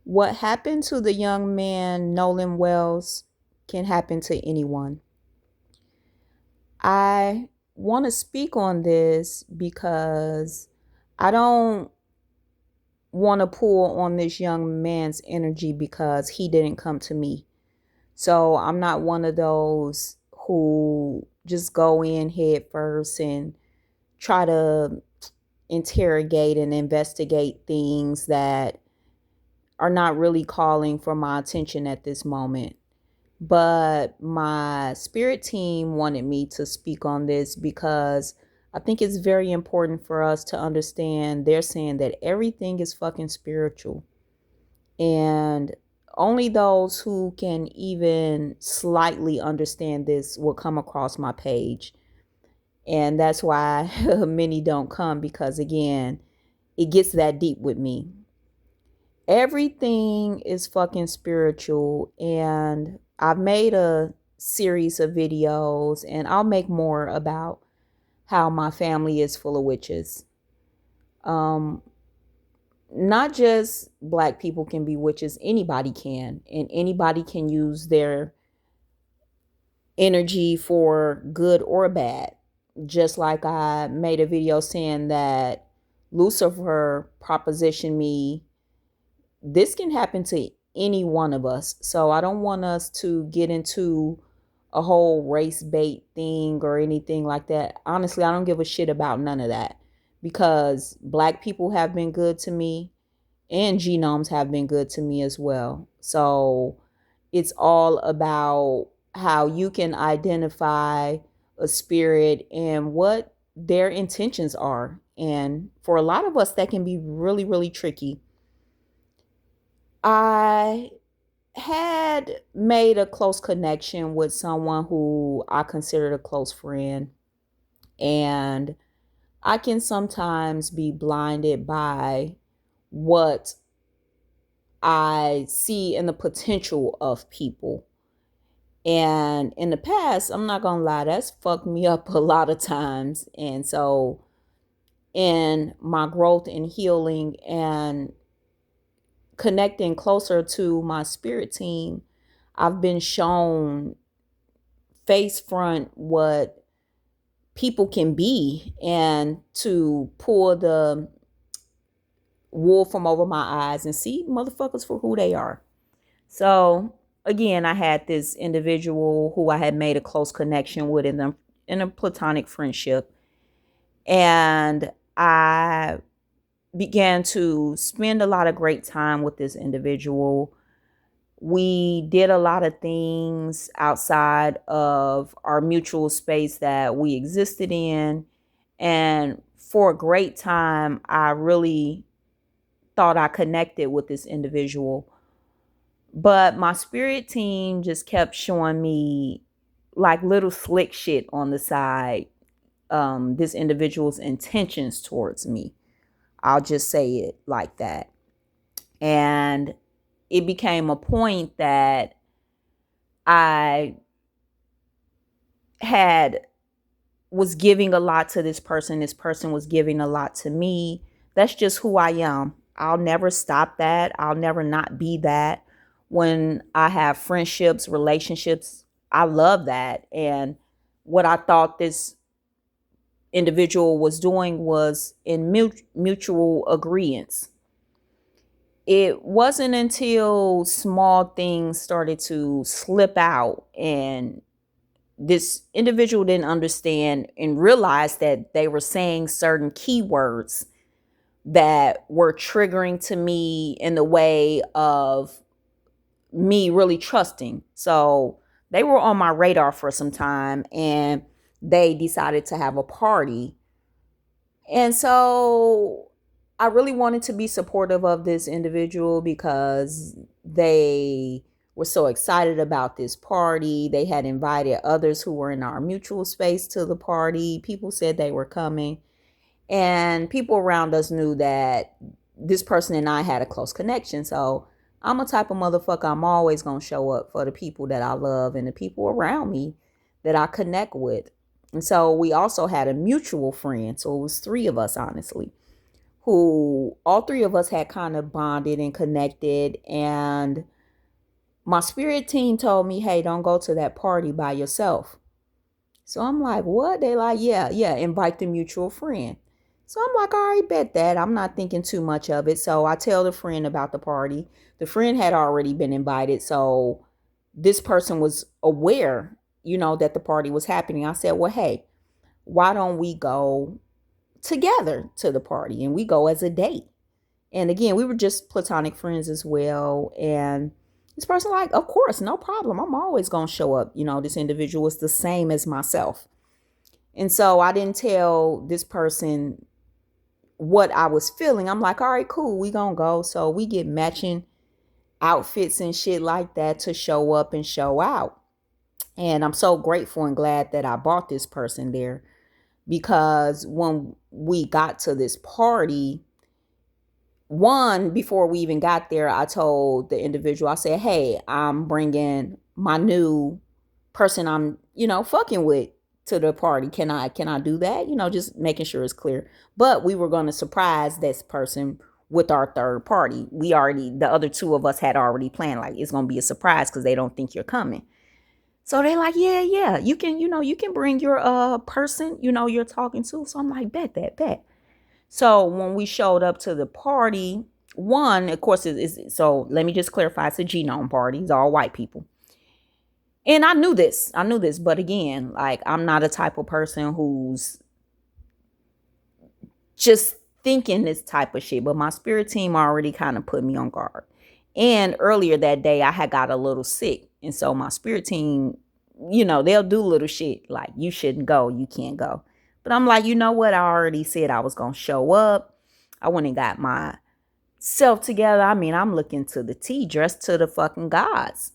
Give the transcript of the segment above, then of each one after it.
What happened to the young man Nolan Wells can happen to anyone. I want to speak on this because I don't want to pull on this young man's energy because he didn't come to me. So I'm not one of those who just go in head first and try to interrogate and investigate things that are not really calling for my attention at this moment. But my spirit team wanted me to speak on this because I think it's very important for us to understand they're saying that everything is fucking spiritual. And only those who can even slightly understand this will come across my page. And that's why many don't come because, again, it gets that deep with me. Everything is fucking spiritual, and I've made a series of videos, and I'll make more about how my family is full of witches. um Not just black people can be witches, anybody can, and anybody can use their energy for good or bad. Just like I made a video saying that Lucifer propositioned me. This can happen to any one of us. So I don't want us to get into a whole race bait thing or anything like that. Honestly, I don't give a shit about none of that because black people have been good to me and genomes have been good to me as well. So it's all about how you can identify a spirit and what their intentions are. And for a lot of us, that can be really, really tricky. I had made a close connection with someone who I considered a close friend, and I can sometimes be blinded by what I see in the potential of people. And in the past, I'm not gonna lie, that's fucked me up a lot of times. And so, in my growth and healing and connecting closer to my spirit team, I've been shown face front what people can be and to pull the wool from over my eyes and see motherfuckers for who they are. So again, I had this individual who I had made a close connection with in a platonic friendship, and I began to spend a lot of great time with this individual. We did a lot of things outside of our mutual space that we existed in. And for a great time, I really thought I connected with this individual. But my spirit team just kept showing me like little slick shit on the side. This individual's intentions towards me. I'll just say it like that. And it became a point that I had was giving a lot to this person. This person was giving a lot to me. That's just who I am. I'll never stop that. I'll never not be that. When I have friendships, relationships, I love that. And what I thought this individual was doing was in mutual agreement. It wasn't until small things started to slip out and this individual didn't understand and realize that they were saying certain keywords that were triggering to me in the way of me really trusting. So they were on my radar for some time and they decided to have a party. And so I really wanted to be supportive of this individual because they were so excited about this party. They had invited others who were in our mutual space to the party. People said they were coming, and people around us knew that this person and I had a close connection. So I'm a type of motherfucker. I'm always going to show up for the people that I love and the people around me that I connect with. And so we also had a mutual friend. So it was three of us, honestly, who all three of us had kind of bonded and connected. And my spirit team told me, hey, don't go to that party by yourself. So I'm like, what? They like, yeah, yeah, invite the mutual friend. So I'm like, all right, bet that. I'm not thinking too much of it. So I tell the friend about the party. The friend had already been invited. So this person was aware, that the party was happening. I said, well, hey, why don't we go together to the party and we go as a date? And again, we were just platonic friends as well. And this person, like, of course, no problem. I'm always going to show up. This individual is the same as myself. And so I didn't tell this person what I was feeling. I'm like, all right, cool, we gonna go. So we get matching outfits and shit like that to show up and show out. And I'm so grateful and glad that I brought this person there, because when we got to this party, one, before we even got there, I told the individual, I said, hey, I'm bringing my new person I'm, fucking with to the party. Can I do that? Just making sure it's clear. But we were going to surprise this person with our third party. The other two of us had already planned, like, it's going to be a surprise because they don't think you're coming. So they like, yeah, yeah, you can bring your person, you're talking to. So I'm like, bet. So when we showed up to the party, one, of course, so let me just clarify, it's a genome party. It's all white people. And I knew this. But again, like, I'm not a type of person who's just thinking this type of shit. But my spirit team already kind of put me on guard. And earlier that day, I had got a little sick. And so my spirit team, they'll do little shit like, you shouldn't go, you can't go. But I'm like, you know what? I already said I was going to show up. I went and got myself together. I mean, I'm looking to the T, dressed to the fucking gods.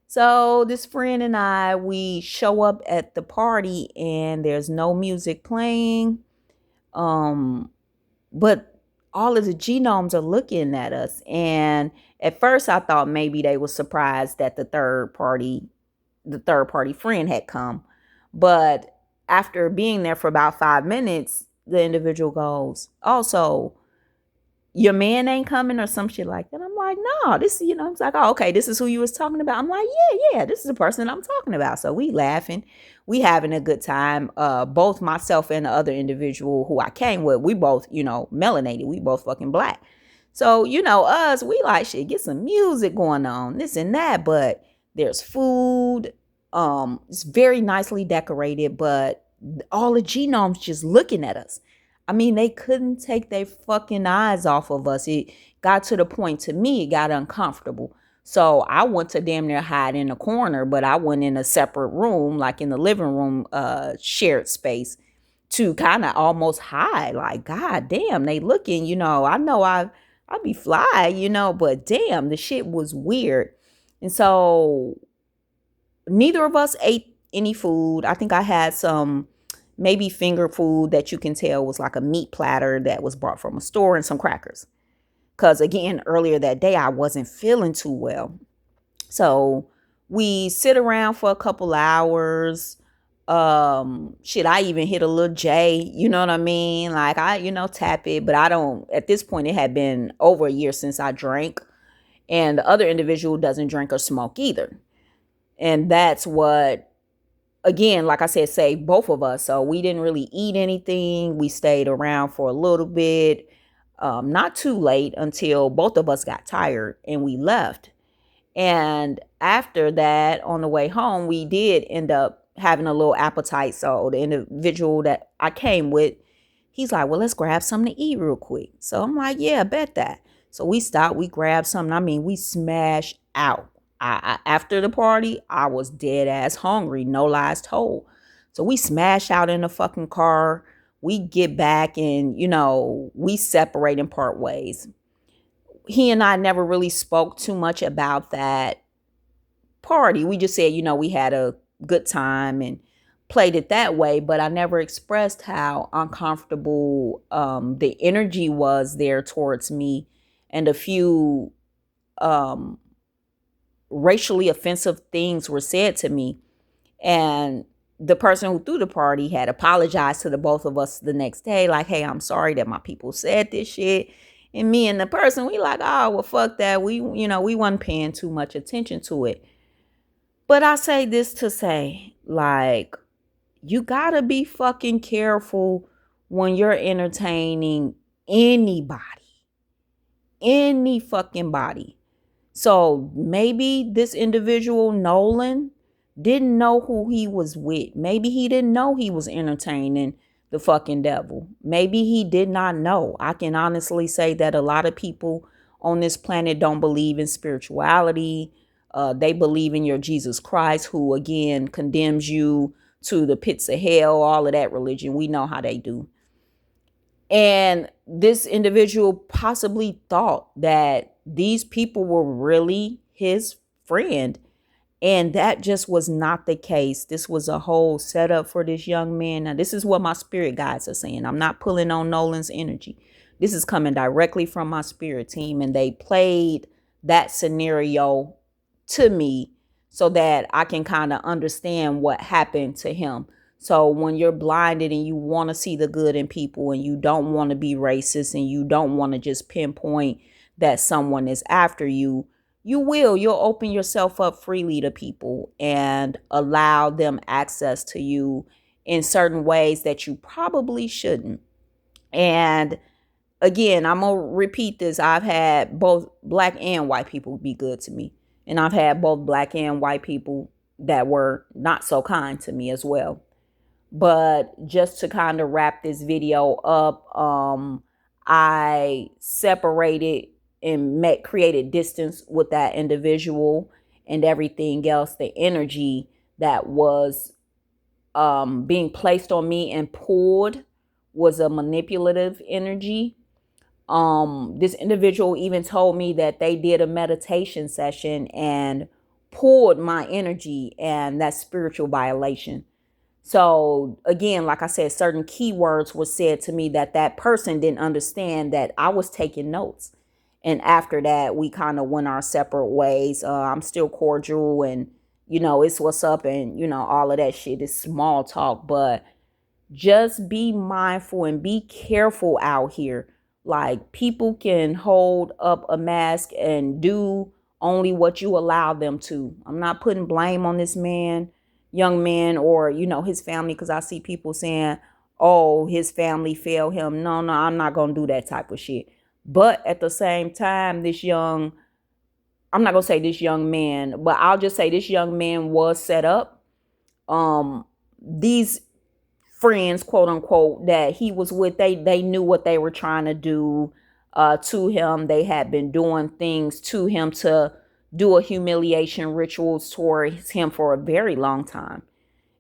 So this friend and I, we show up at the party and there's no music playing. But all of the genomes are looking at us. And at first I thought maybe they were surprised that the third party friend had come. But after being there for about 5 minutes, the individual goes, also, your man ain't coming or some shit like that. I'm like, no, this, it's like, oh, okay, this is who you was talking about. I'm like, yeah, this is the person I'm talking about. So we laughing, we having a good time. Both myself and the other individual who I came with, we both, melanated. We both fucking black. So, us, we like, shit, get some music going on, this and that. But there's food. It's very nicely decorated, but all the genomes just looking at us. I mean, they couldn't take their fucking eyes off of us. It got to the point, to me, it got uncomfortable. So I went to damn near hide in a corner, but I went in a separate room, like in the living room, shared space, to kind of almost hide. Like, God damn, they looking, I know I be fly, but damn, the shit was weird. And so neither of us ate any food. I think I had some maybe finger food that you can tell was like a meat platter that was brought from a store, and some crackers. Because again, earlier that day, I wasn't feeling too well. So we sit around for a couple hours. Shit, I even hit a little J, you know what I mean? Like, I, tap it, but I don't, at this point, it had been over a year since I drank. And the other individual doesn't drink or smoke either. And that's what, again, like I said, saved both of us. So we didn't really eat anything. We stayed around for a little bit, not too late, until both of us got tired and we left. And after that, on the way home, we did end up having a little appetite. So the individual that I came with, he's like, well, let's grab something to eat real quick. So I'm like, yeah, bet that. So we stopped, we grabbed something. I mean, we smashed out. After the party, I was dead ass hungry, no lies told. So we smash out in the fucking car. We get back and, we separate and part ways. He and I never really spoke too much about that party. We just said, we had a good time and played it that way. But I never expressed how uncomfortable the energy was there towards me, and a few racially offensive things were said to me. And the person who threw the party had apologized to the both of us the next day, like, hey, I'm sorry that my people said this shit. And me and the person, we like, oh, well, fuck that. We wasn't paying too much attention to it. But I say this to say, like, you gotta be fucking careful when you're entertaining anybody, any fucking body. So maybe this individual, Nolan, didn't know who he was with. Maybe he didn't know he was entertaining the fucking devil. Maybe he did not know. I can honestly say that a lot of people on this planet don't believe in spirituality. They believe in your Jesus Christ, who again condemns you to the pits of hell, all of that religion. We know how they do. And this individual possibly thought that these people were really his friend. And that just was not the case. This was a whole setup for this young man. Now, this is what my spirit guides are saying. I'm not pulling on Nolan's energy. This is coming directly from my spirit team. And they played that scenario to me so that I can kind of understand what happened to him. So when you're blinded and you want to see the good in people and you don't want to be racist and you don't want to just pinpoint that someone is after you, you'll open yourself up freely to people and allow them access to you in certain ways that you probably shouldn't. And again, I'm going to repeat this. I've had both black and white people be good to me. And I've had both black and white people that were not so kind to me as well. But just to kind of wrap this video up, I separated and created distance with that individual and everything else. The energy that was being placed on me and pulled was a manipulative energy. This individual even told me that they did a meditation session and pulled my energy, and that's spiritual violation. So again, like I said, certain keywords were said to me that person didn't understand that I was taking notes. And after that, we kind of went our separate ways. I'm still cordial and, it's what's up and, all of that shit is small talk. But just be mindful and be careful out here. Like, people can hold up a mask and do only what you allow them to. I'm not putting blame on this young man, or, his family, because I see people saying, oh, his family failed him. No, I'm not going to do that type of shit. But at the same time, I'm not going to say this young man, but I'll just say this young man was set up. These friends, quote unquote, that he was with, they knew what they were trying to do to him. They had been doing things to him to do a humiliation rituals towards him for a very long time,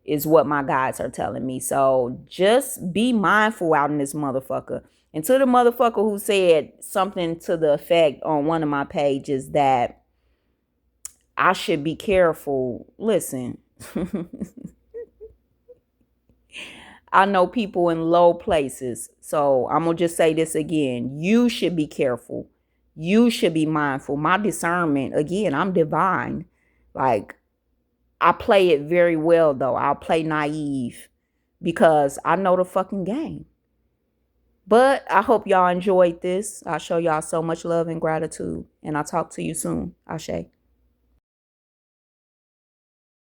is what my guides are telling me. So just be mindful out in this motherfucker. And to the motherfucker who said something to the effect on one of my pages that I should be careful, listen. I know people in low places. So I'm going to just say this again. You should be careful. You should be mindful. My discernment, again, I'm divine. Like, I play it very well, though. I'll play naive because I know the fucking game. But I hope y'all enjoyed this. I show y'all so much love and gratitude. And I'll talk to you soon. Ashe.